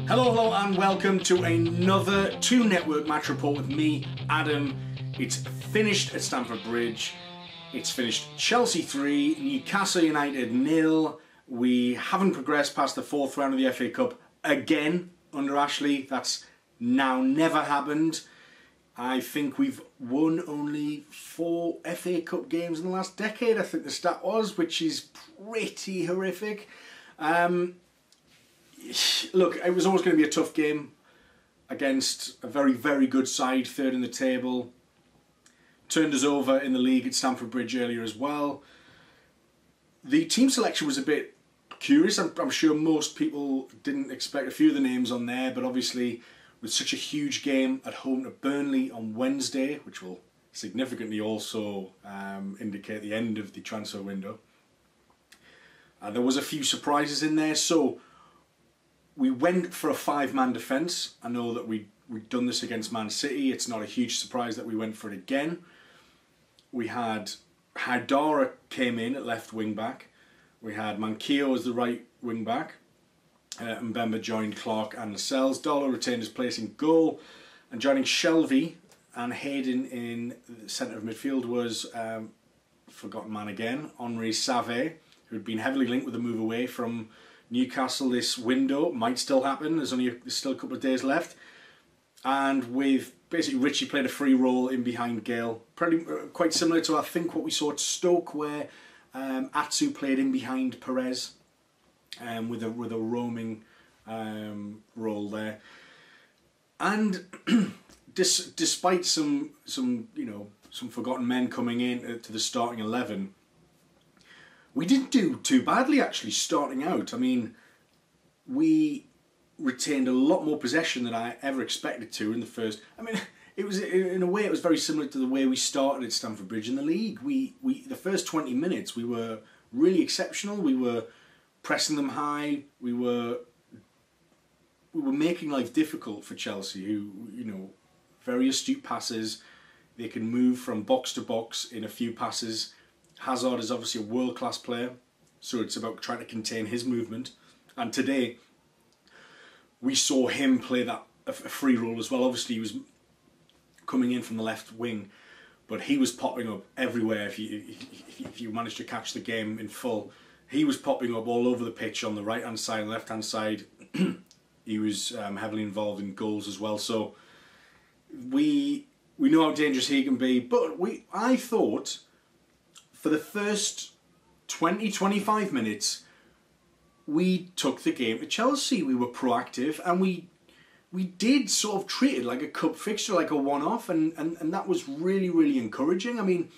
Hello and welcome to another 2 Network match report with me, Adam. It's finished at Stamford Bridge. It's finished Chelsea 3, Newcastle United 0. We haven't progressed past the 4th round of the FA Cup again under Ashley. That's now never happened. I think we've won only 4 FA Cup games in the last decade, I think the stat was, which is pretty horrific. Look, it was always going to be a tough game against a very, very good side, 3rd in the table. Turned us over in the league at Stamford Bridge earlier as well. The team selection was a bit curious. I'm sure most people didn't expect a few of the names on there, but obviously with such a huge game at home to Burnley on Wednesday, which will significantly also indicate the end of the transfer window, there was a few surprises in there. So we went for a 5-man defence. I know that we'd done this against Man City. It's not a huge surprise that we went for it again. We had Haidara came in at left wing back. We had Manquillo as the right wing back. Mbemba joined Clark and Lascelles. Dollar retained his place in goal. And joining Shelvey and Hayden in the centre of midfield was, forgotten man again, Henri Save, who had been heavily linked with a move away from Newcastle this window. Might still happen, there's still a couple of days left. And with basically Richie played a free role in behind Gale, quite similar to I think what we saw at Stoke, where Atsu played in behind Perez with a roaming role there. And despite some forgotten men coming in to the starting 11, we didn't do too badly actually starting out. I mean, we retained a lot more possession than I ever expected to in the first. I mean, it was in a way it was very similar to the way we started at Stamford Bridge in the league. We the first 20 minutes we were really exceptional. We were pressing them high. We were making life difficult for Chelsea, who very astute passes. They can move from box to box in a few passes. Hazard is obviously a world-class player, so it's about trying to contain his movement. And today, we saw him play a free role as well. Obviously, he was coming in from the left wing, but he was popping up everywhere. If you managed to catch the game in full, he was popping up all over the pitch on the right-hand side and left-hand side. He was heavily involved in goals as well. So we know how dangerous he can be. But I thought, for the first 20-25 minutes, we took the game to Chelsea. We were proactive, and we did sort of treat it like a cup fixture, like a one-off, and that was really, really encouraging. I mean,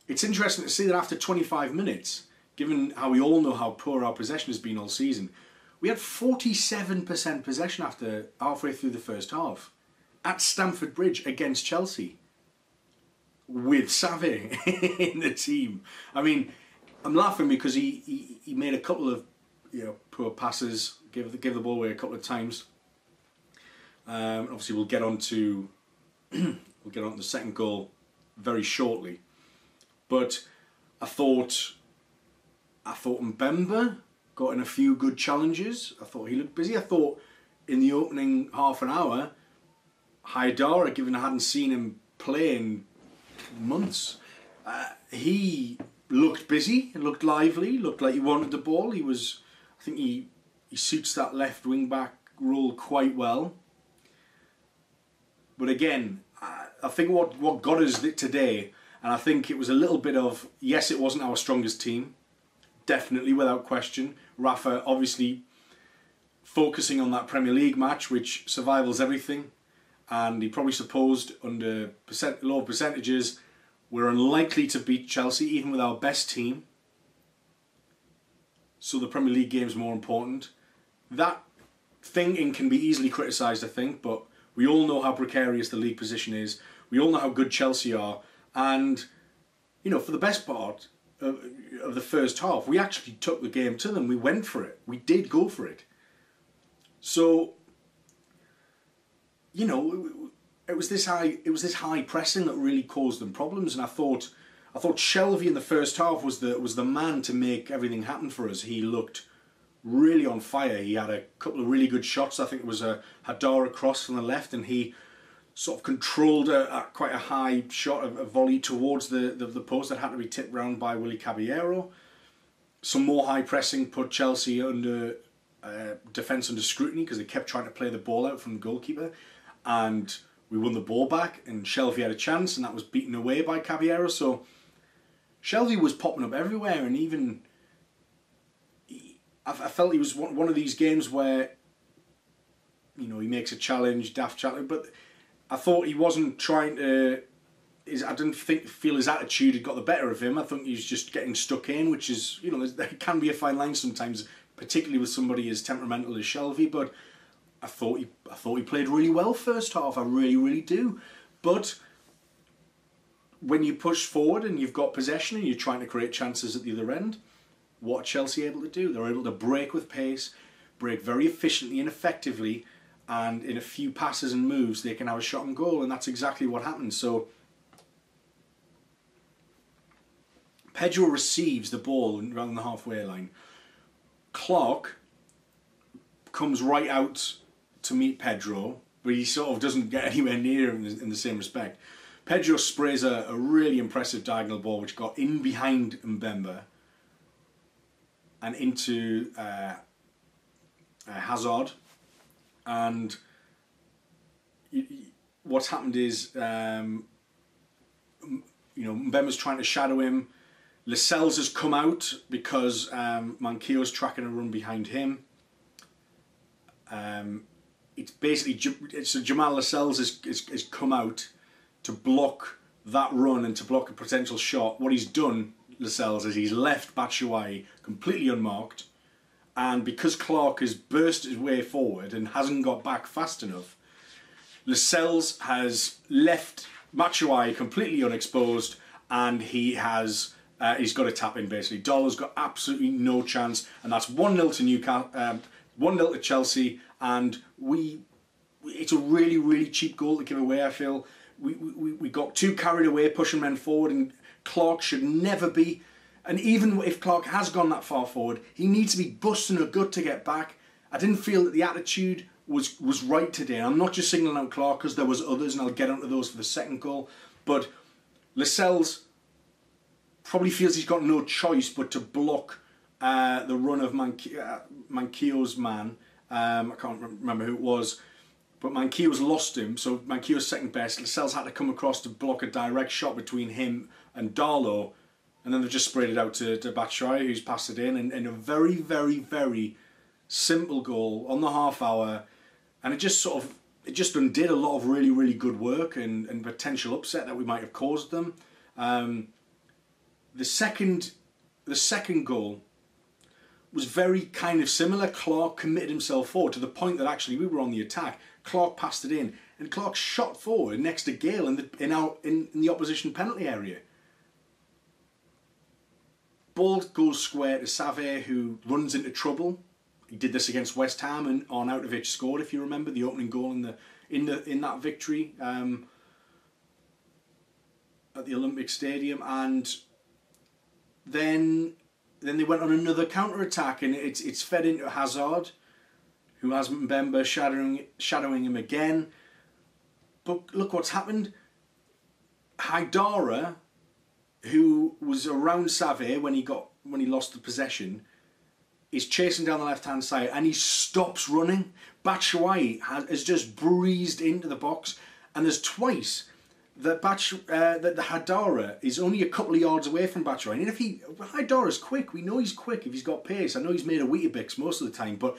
it's interesting to see that after 25 minutes, given how we all know how poor our possession has been all season, we had 47% possession after halfway through the first half at Stamford Bridge against Chelsea, with Save in the team. I mean, I'm laughing because he made a couple of poor passes, gave the ball away a couple of times. Obviously, we'll get on to the second goal very shortly. But I thought Mbemba got in a few good challenges. I thought he looked busy. I thought in the opening half an hour, Haidara, given I hadn't seen him play in months, he looked busy, looked lively, looked like he wanted the ball. I think he suits that left wing back role quite well. But again, I think what got us today, and I think it was a little bit of, yes, it wasn't our strongest team, definitely without question. Rafa obviously focusing on that Premier League match, which survival's everything. And he probably supposed under low percentages we're unlikely to beat Chelsea even with our best team. So the Premier League game's more important. That thinking can be easily criticised, I think, but we all know how precarious the league position is. We all know how good Chelsea are. And, for the best part of the first half, we actually took the game to them. We went for it. We did go for it. So, it was this high pressing that really caused them problems, and I thought Shelvey in the first half was the man to make everything happen for us. He looked really on fire. He had a couple of really good shots. I think it was a Hadara cross from the left, and he sort of controlled quite a high shot, a volley towards the post that had to be tipped round by Willy Caballero. Some more high pressing put Chelsea under defence under scrutiny because they kept trying to play the ball out from the goalkeeper, and we won the ball back, and Shelvey had a chance, and that was beaten away by Caballero. So Shelvey was popping up everywhere, and even I felt he was one of these games where, you know, he makes a challenge, daft challenge, but I thought he wasn't trying to. I didn't feel his attitude had got the better of him. I think he was just getting stuck in, which is, you know, there can be a fine line sometimes, particularly with somebody as temperamental as Shelvey. But I thought he played really well first half. I really do. But when you push forward and you've got possession and you're trying to create chances at the other end, what are Chelsea able to do? They're able to break with pace, break very efficiently and effectively, and in a few passes and moves they can have a shot on goal, and that's exactly what happened. So Pedro receives the ball around the halfway line. Clark comes right out to meet Pedro, but he sort of doesn't get anywhere near him in the same respect. Pedro sprays a really impressive diagonal ball which got in behind Mbemba and into Hazard. And what's happened is, you know, Mbemba's trying to shadow him. Lascelles has come out because Manquillo's tracking a run behind him. It's basically so Jamal Lascelles has come out to block that run and to block a potential shot. What he's done, Lascelles, is he's left Batshuayi completely unmarked, and because Clark has burst his way forward and hasn't got back fast enough, Lascelles has left Batshuayi completely unexposed, and he's got a tap in basically. Darlow's got absolutely no chance, and that's 1-0 to Newcastle, 1-0 to Chelsea, and it's a really cheap goal to give away. I feel we got too carried away pushing men forward, and Clark should never be. And even if Clark has gone that far forward, he needs to be busting a gut to get back. I didn't feel that the attitude was right today. I'm not just singling out Clark because there was others, and I'll get onto those for the second goal. But Lascelles probably feels he's got no choice but to block the run of Manquillo's man. I can't remember who it was, but Manquillo's lost him, so Manquillo's second best. Lascelles had to come across to block a direct shot between him and Darlow, and then they've just sprayed it out to Batshuayi, who's passed it in a very simple goal on the half hour, and it just undid a lot of really good work and potential upset that we might have caused them. The second goal was very kind of similar. Clark committed himself forward to the point that actually we were on the attack. Clark passed it in, and Clark shot forward next to Gale in the opposition penalty area. Ball goes square to Save, who runs into trouble. He did this against West Ham, and Arnautovic scored, if you remember, the opening goal in that victory at the Olympic Stadium. And then they went on another counter-attack, and it's fed into Hazard, who has Mbemba shadowing him again. But look what's happened. Haidara, who was around Save when he lost the possession, is chasing down the left-hand side, and he stops running. Batshuayi has just breezed into the box, and there's twice that the Haidara is only a couple of yards away from Batshuayi. And if Haidara's quick, we know he's quick if he's got pace. I know he's made a Weetabix most of the time, but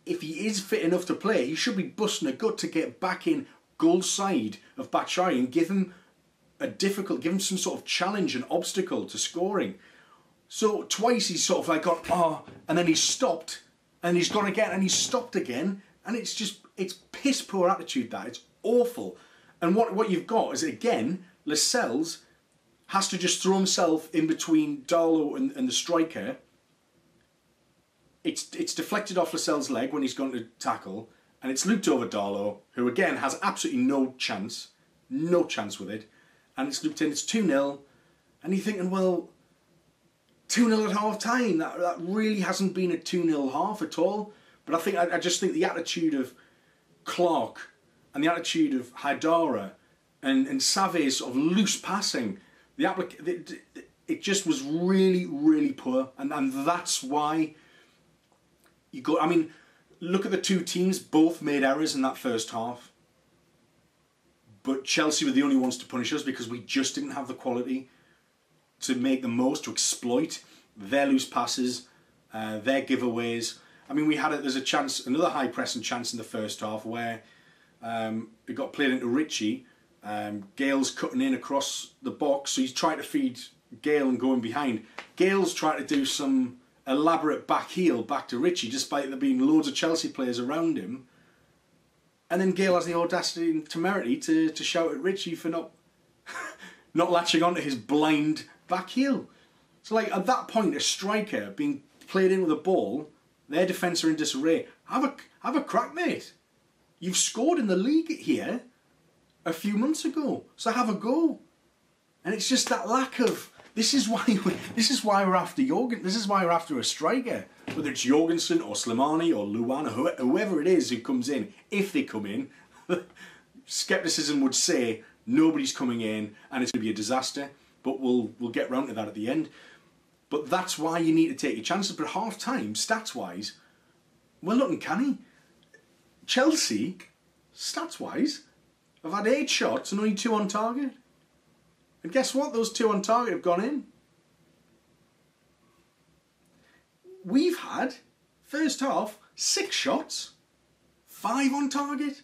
if he is fit enough to play, he should be busting a gut to get back in goal side of Batshuayi and give him some sort of challenge and obstacle to scoring. So twice he's sort of like got, and then he's stopped, and he's gone again, and he's stopped again, and it's piss poor attitude. That it's awful. And what you've got is, again, Lascelles has to just throw himself in between Darlow and the striker. It's deflected off Lascelles' leg when he's gone to tackle, and it's looped over Darlow, who again has absolutely no chance with it, and it's looped in. It's 2-0, and you're thinking, well, 2-0 at half time. That really hasn't been a 2-0 half at all. But I just think the attitude of Clark and the attitude of Haidara and Save's sort of loose passing, it just was really, really poor. And that's why you go. I mean, look at the two teams, both made errors in that first half. But Chelsea were the only ones to punish us because we just didn't have the quality to make the most, to exploit their loose passes, their giveaways. I mean, there's a chance, another high pressing chance in the first half where it got played into Richie. Gale's cutting in across the box, so he's trying to feed Gale and going behind. Gale's trying to do some elaborate back heel back to Richie, despite there being loads of Chelsea players around him. And then Gale has the audacity and temerity to shout at Richie for not latching onto his blind back heel. So, like, at that point, a striker being played in with a ball, their defence are in disarray. Have a crack, mate. You've scored in the league here a few months ago, so have a go. And it's just that lack of. This is why we're after Jorgen. This is why we're after a striker, whether it's Jorgensen or Slimani or Luan or whoever it is who comes in. If they come in, skepticism would say nobody's coming in and it's going to be a disaster. But we'll get round to that at the end. But that's why you need to take your chances. But half time, stats wise, we're looking canny. Chelsea, stats wise, have had 8 shots and only 2 on target. And guess what? Those 2 on target have gone in. We've had, first half, 6 shots, 5 on target.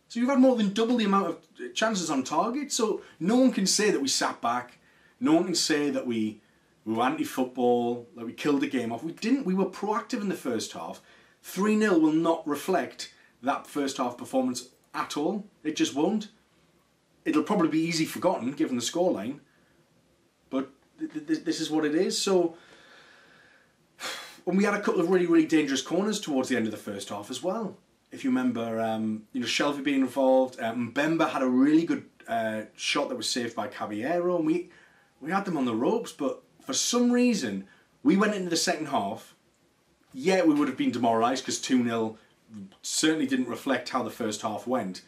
So you've had more than double the amount of chances on target. So no one can say that we sat back. No one can say that we were anti-football, that we killed the game off. We didn't. We were proactive in the first half. 3-0 will not reflect that first half performance at all. It just won't. It'll probably be easy forgotten given the scoreline, but this is what it is. So, when we had a couple of really, really dangerous corners towards the end of the first half as well. If you remember, Shelvey being involved, Mbemba had a really good shot that was saved by Caballero, and we had them on the ropes. But for some reason, we went into the second half. Yeah, we would have been demoralised because 2-0 certainly didn't reflect how the first half went.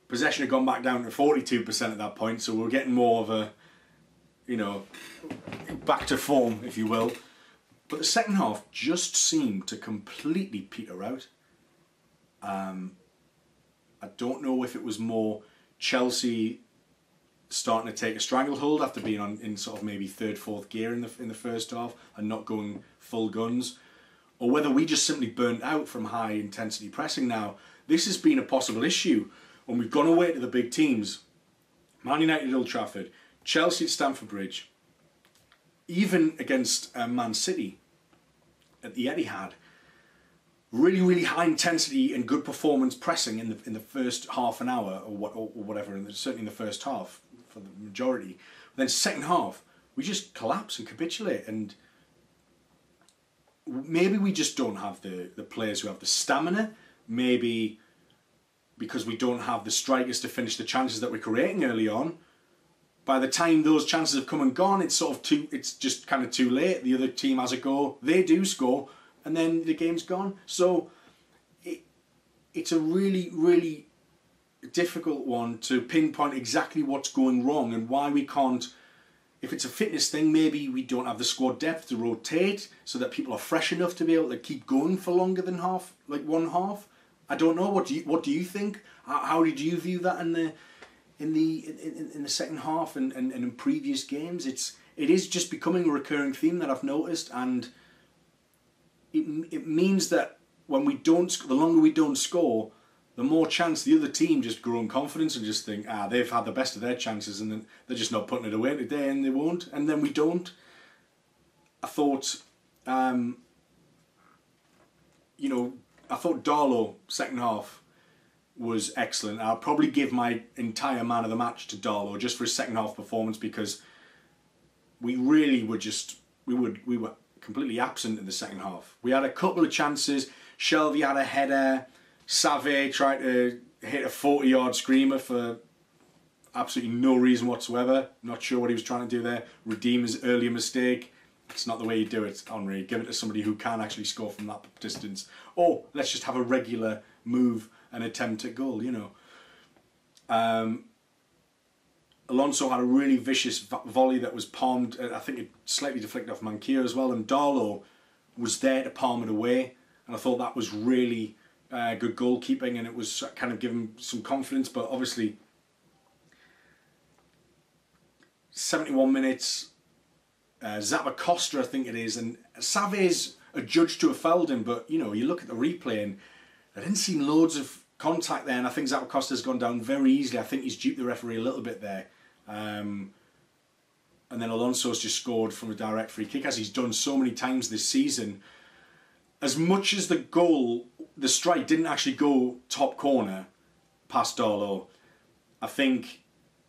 Possession had gone back down to 42% at that point, so we were getting more of a, back to form, if you will. But the second half just seemed to completely peter out. I don't know if it was more Chelsea starting to take a stranglehold after being in sort of maybe 3rd, 4th gear in the first half and not going full guns, or whether we just simply burnt out from high intensity pressing now. This has been a possible issue when we've gone away to the big teams. Man United at Old Trafford, Chelsea at Stamford Bridge, even against Man City at the Etihad. Really, really high intensity and good performance pressing in the first half an hour or whatever, and certainly in the first half for the majority. Then second half, we just collapse and capitulate, and maybe we just don't have the players who have the stamina. Maybe because we don't have the strikers to finish the chances that we're creating early on. By the time those chances have come and gone, it's just kind of too late. The other team has a go, they do score, and then the game's gone. So it's a really, really difficult one to pinpoint exactly what's going wrong and why we can't. If it's a fitness thing, maybe we don't have the squad depth to rotate so that people are fresh enough to be able to keep going for longer than one half. I don't know. What do you think? How did you view that in the second half and in previous games? It is just becoming a recurring theme that I've noticed, and it means that when we don't, the longer we don't score, the more chance the other team just grow in confidence and just think, they've had the best of their chances, and then they're just not putting it away today, and they won't, and then we don't. I thought, I thought Darlow second half was excellent. I'll probably give my entire man of the match to Darlow just for his second half performance, because we really were we were completely absent in the second half. We had a couple of chances. Shelvey had a header. Save tried to hit a 40-yard screamer for absolutely no reason whatsoever. Not sure what he was trying to do there. Redeem his earlier mistake. It's not the way you do it, Henry. Give it to somebody who can actually score from that distance. Or let's just have a regular move and attempt at goal, you know. Alonso had a really vicious volley that was palmed. I think it slightly deflected off Manquillo as well. And Darlow was there to palm it away. And I thought that was really good goalkeeping. And it was kind of giving some confidence. But obviously, 71 minutes... Zappacosta, I think it is, and Savé's adjudged to have fouled him, but you know, you look at the replay and there didn't seem loads of contact there, and I think Zappacosta's gone down very easily. I think he's duped the referee a little bit there. And then Alonso's just scored from a direct free kick, as he's done so many times this season. As much as the goal, the strike didn't actually go top corner past Darlow, I think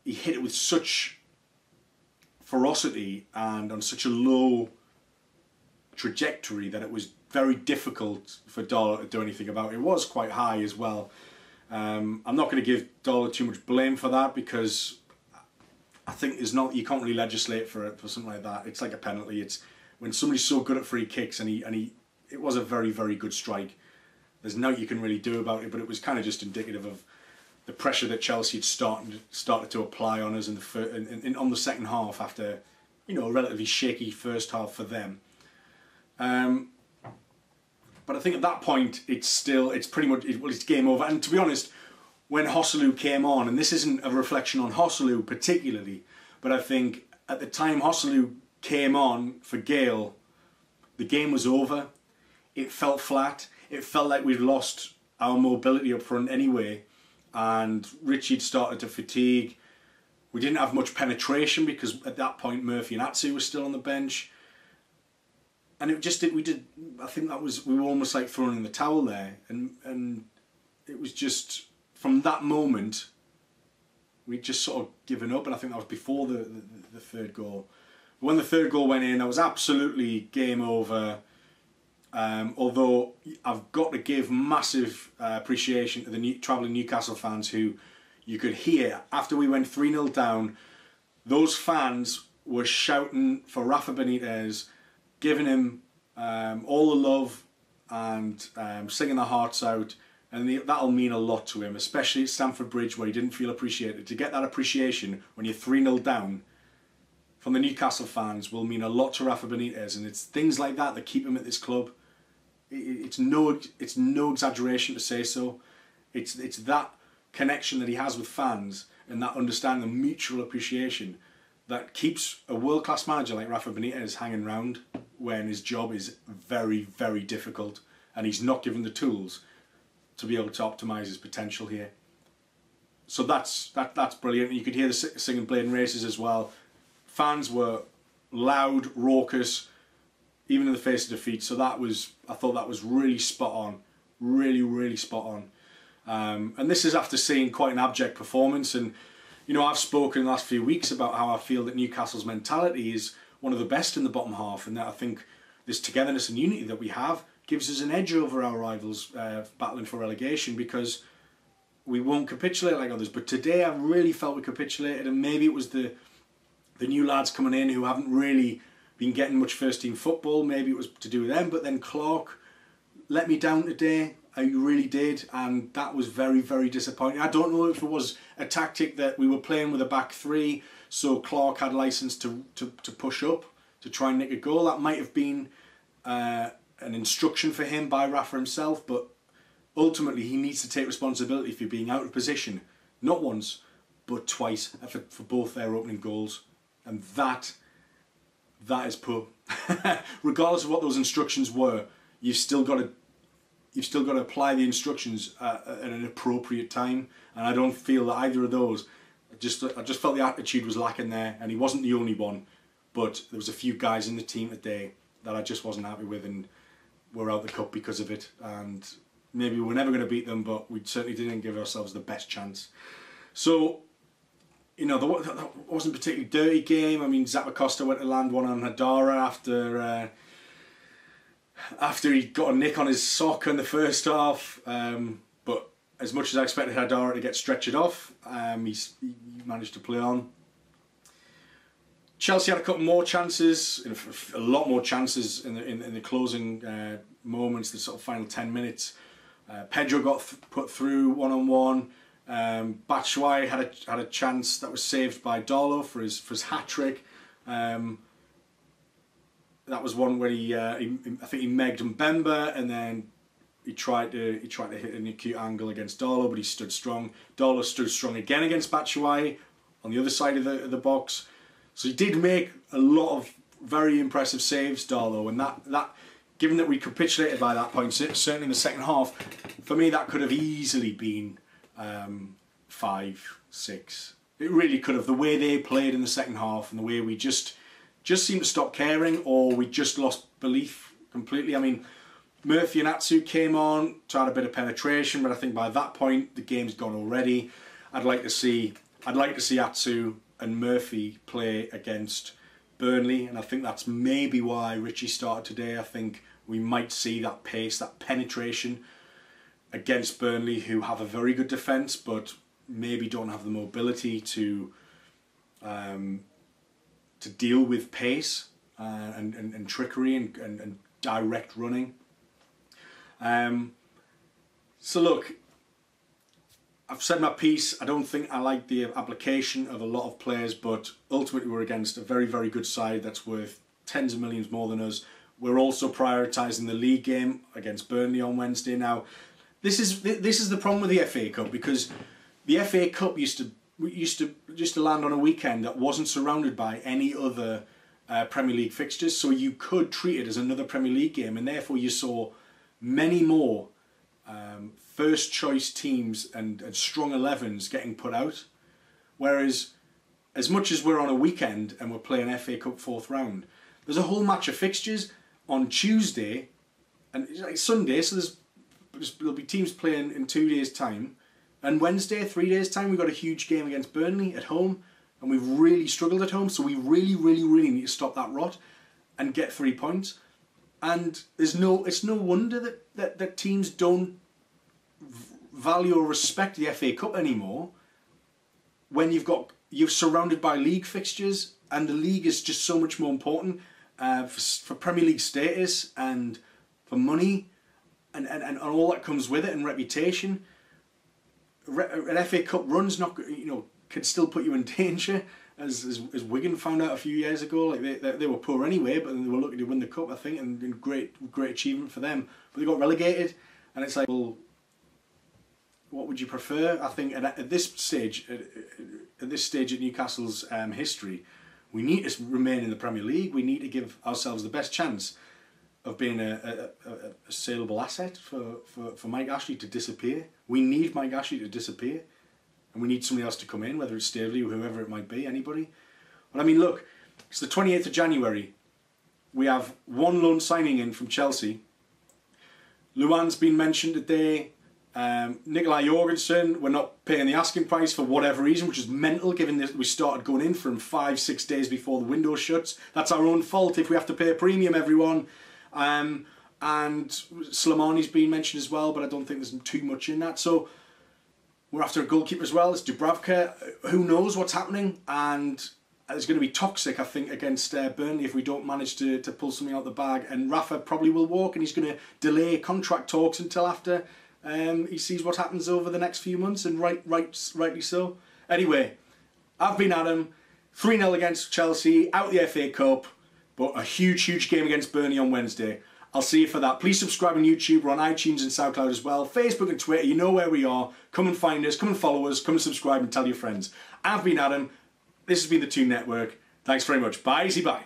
he hit it with such ferocity and on such a low trajectory that it was very difficult for Darlow to do anything about it. It was quite high as well. I'm not going to give Darlow too much blame for that, because I think there's not, you can't really legislate for something like that. It's like a penalty. It's when somebody's so good at free kicks, and it was a very, very good strike. There's nothing you can really do about it, but it was kind of just indicative of the pressure that Chelsea had started to apply on us on the second half, after, you know, a relatively shaky first half for them. But I think at that point it's pretty much it's game over. And to be honest, when Joselu came on, and this isn't a reflection on Joselu particularly, but I think at the time Joselu came on for Gale, the game was over. It felt flat. It felt like we'd lost our mobility up front anyway. And Richie had started to fatigue. We didn't have much penetration, because at that point Murphy and Atsu were still on the bench. And it just I think we were almost like throwing in the towel there. And it was just, from that moment, we'd just sort of given up. And I think that was before the third goal. But when the third goal went in, I was absolutely game over. Although I've got to give massive appreciation to the travelling Newcastle fans, who you could hear after we went 3-0 down. Those fans were shouting for Rafa Benitez, giving him all the love and singing their hearts out, and that'll mean a lot to him, especially at Stamford Bridge, where he didn't feel appreciated. To get that appreciation when you're 3-0 down from the Newcastle fans will mean a lot to Rafa Benitez, and it's things like that that keep him at this club. It's no exaggeration to say so. It's that connection that he has with fans, and that understanding of mutual appreciation, that keeps a world-class manager like Rafa Benitez hanging around when his job is very, very difficult, and he's not given the tools to be able to optimise his potential here. So that's brilliant. You could hear the singing Blade and Races as well. Fans were loud, raucous, even in the face of defeat. So I thought that was really spot on, really, really spot on. And this is after seeing quite an abject performance. And you know, I've spoken in the last few weeks about how I feel that Newcastle's mentality is one of the best in the bottom half, and that I think this togetherness and unity that we have gives us an edge over our rivals battling for relegation, because we won't capitulate like others. But today I really felt we capitulated, and maybe it was the new lads coming in who haven't really been getting much first team football. Maybe it was to do with them, but then Clark let me down today. I really did, and that was very, very disappointing. I don't know if it was a tactic that we were playing with a back three, so Clark had license to push up to try and nick a goal. That might have been an instruction for him by Rafa himself, but ultimately he needs to take responsibility for being out of position, not once but twice, for both their opening goals, and that is poor. Regardless of what those instructions were, you've still got to apply the instructions at an appropriate time, and I don't feel that either of those. I just felt the attitude was lacking there, and he wasn't the only one, but there was a few guys in the team today that I just wasn't happy with, and we're out the cup because of it. And maybe we're never going to beat them, but we certainly didn't give ourselves the best chance. So, you know, that wasn't a particularly dirty game. I mean, Zappacosta went to land one on Hadara after he got a nick on his sock in the first half. But as much as I expected Hadara to get stretchered off, he managed to play on. Chelsea had a couple more chances, a lot more chances in the closing moments, the sort of final 10 minutes. Pedro got put through one-on-one. Batshuayi had a chance that was saved by Darlow for his hat-trick. That was one where I think he megged Mbemba, and then he tried to hit an acute angle against Darlow, but he stood strong. Darlow stood strong again against Batshuayi on the other side of the box. So he did make a lot of very impressive saves, Darlow, and that given that we capitulated by that point, certainly in the second half, for me that could have easily been 5-6. It really could have. The way they played in the second half and the way we just seemed to stop caring, or we just lost belief completely. I mean, Murphy and Atsu came on to add a bit of penetration, but I think by that point the game's gone already. I'd like to see Atsu and Murphy play against Burnley, and I think that's maybe why Richie started today. I think we might see that pace, that penetration against Burnley, who have a very good defence, but maybe don't have the mobility to deal with pace and trickery and direct running. So look, I've said my piece. I don't think I like the application of a lot of players, but ultimately we're against a very, very good side that's worth tens of millions more than us. We're also prioritising the league game against Burnley on Wednesday. Now, this is the problem with the FA Cup, because the FA Cup used to land on a weekend that wasn't surrounded by any other Premier League fixtures, so you could treat it as another Premier League game, and therefore you saw many more first choice teams and strong 11s getting put out. Whereas, as much as we're on a weekend and we're playing FA Cup 4th round, there's a whole match of fixtures on Tuesday and it's Sunday, so there'll be teams playing in 2 days' time, and Wednesday, 3 days' time, we've got a huge game against Burnley at home, and we've really struggled at home, so we really, really, really need to stop that rot and get 3 points. And it's no wonder that teams don't value or respect the FA Cup anymore when you're surrounded by league fixtures, and the league is just so much more important for Premier League status and for money and all that comes with it, and reputation. An FA Cup run's not, can still put you in danger, as Wigan found out a few years ago. Like they were poor anyway, but they were lucky to win the cup, I think, and great achievement for them. But they got relegated, and it's like, well, what would you prefer? I think at this stage at Newcastle's history, we need to remain in the Premier League. We need to give ourselves the best chance of being a saleable asset for Mike Ashley to disappear. We need Mike Ashley to disappear, and we need somebody else to come in, whether it's Staveley or whoever it might be, anybody. But I mean, look, it's the 28th of January. We have one loan signing in from Chelsea. Luan's been mentioned today. Nikolai Jorgensen, we're not paying the asking price for whatever reason, which is mental given that we started going in for him 5-6 days before the window shuts. That's our own fault if we have to pay a premium, everyone. And Slimani's been mentioned as well, but I don't think there's too much in that. So we're after a goalkeeper as well. It's Dubravka. Who knows what's happening? And it's going to be toxic, I think, against Burnley if we don't manage to pull something out the bag. And Rafa probably will walk, and he's going to delay contract talks until after he sees what happens over the next few months, and rightly so. Anyway, I've been Adam. 3-0 against Chelsea, out the FA Cup, but a huge game against Burnley on Wednesday. I'll see you for that. Please subscribe on YouTube. We're on iTunes and SoundCloud as well. Facebook and Twitter, you know where we are. Come and find us, come and follow us, come and subscribe and tell your friends. I've been Adam. This has been the Toon Network. Thanks very much. Bye. Bye.